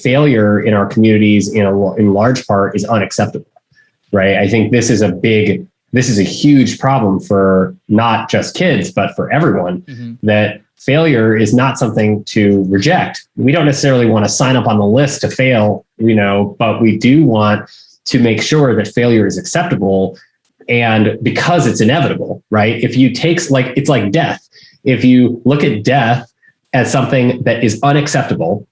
failure in our communities in large part is unacceptable, right? I think this is a huge problem for not just kids, but for everyone, that failure is not something to reject. We don't necessarily want to sign up on the list to fail, but we do want to make sure that failure is acceptable, and because it's inevitable, right? If you take, it's like death. If you look at death as something that is unacceptable,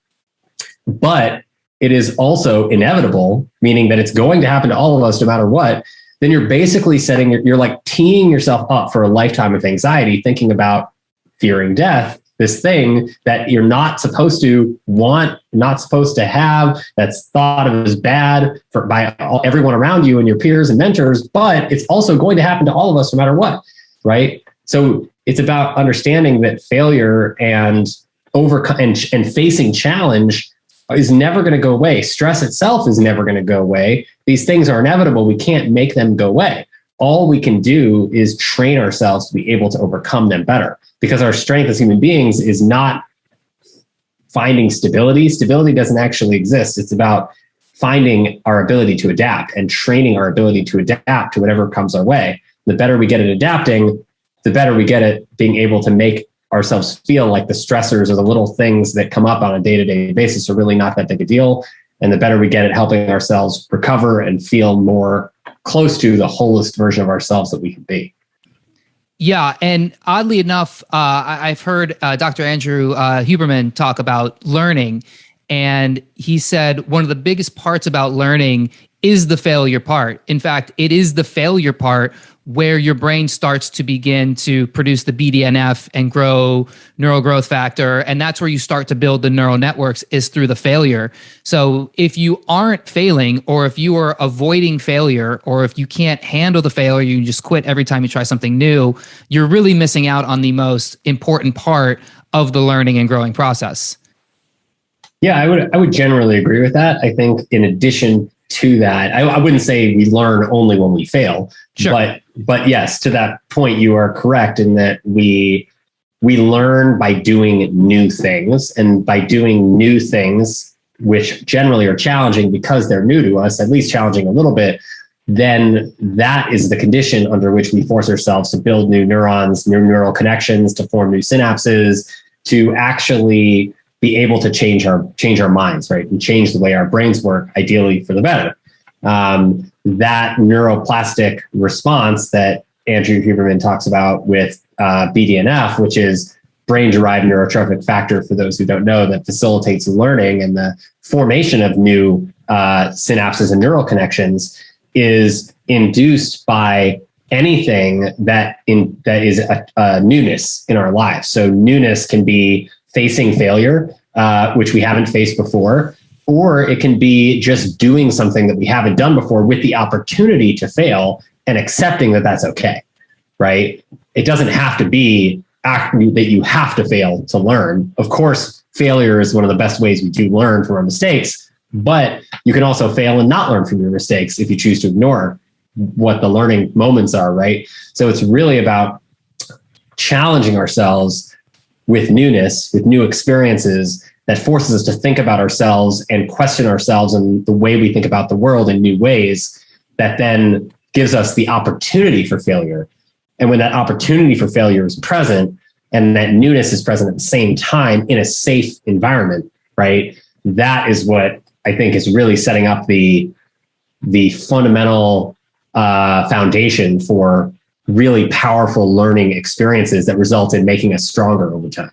but it is also inevitable, meaning that it's going to happen to all of us no matter what, then you're basically you're like teeing yourself up for a lifetime of anxiety, thinking about fearing death, this thing that you're not supposed to want, not supposed to have, that's thought of as bad by everyone around you and your peers and mentors, but it's also going to happen to all of us no matter what, right? So it's about understanding that failure and facing challenge is never going to go away. Stress itself is never going to go away. These things are inevitable. We can't make them go away. All we can do is train ourselves to be able to overcome them better, because our strength as human beings is not finding stability. Stability doesn't actually exist. It's about finding our ability to adapt and training our ability to adapt to whatever comes our way. The better we get at adapting, the better we get at being able to make ourselves feel like the stressors or the little things that come up on a day-to-day basis are really not that big a deal. And the better we get at helping ourselves recover and feel more close to the wholest version of ourselves that we can be. Yeah. And oddly enough, I've heard Dr. Andrew Huberman talk about learning. And he said one of the biggest parts about learning is the failure part. In fact, it is the failure part where your brain starts to begin to produce the BDNF and grow neural growth factor. And that's where you start to build the neural networks, is through the failure. So if you aren't failing, or if you are avoiding failure, or if you can't handle the failure, you just quit every time you try something new, you're really missing out on the most important part of the learning and growing process. Yeah, I would generally agree with that. I think in addition to that, I wouldn't say we learn only when we fail, sure. But yes, to that point, you are correct in that we learn by doing new things, and by doing new things, which generally are challenging because they're new to us, at least challenging a little bit, then that is the condition under which we force ourselves to build new neurons, new neural connections, to form new synapses, to actually be able to change our minds, right? And change the way our brains work, ideally for the better. That neuroplastic response that Andrew Huberman talks about with BDNF, which is brain-derived neurotrophic factor, for those who don't know, that facilitates learning and the formation of new synapses and neural connections, is induced by anything that is a newness in our lives. So newness can be facing failure, which we haven't faced before, or it can be just doing something that we haven't done before with the opportunity to fail and accepting that that's okay, right? It doesn't have to be that you have to fail to learn. Of course, failure is one of the best ways we do learn from our mistakes, but you can also fail and not learn from your mistakes if you choose to ignore what the learning moments are, right? So it's really about challenging ourselves with newness, with new experiences that forces us to think about ourselves and question ourselves and the way we think about the world in new ways, that then gives us the opportunity for failure. And when that opportunity for failure is present, and that newness is present at the same time in a safe environment, right? That is what I think is really setting up the fundamental foundation for really powerful learning experiences that result in making us stronger over time.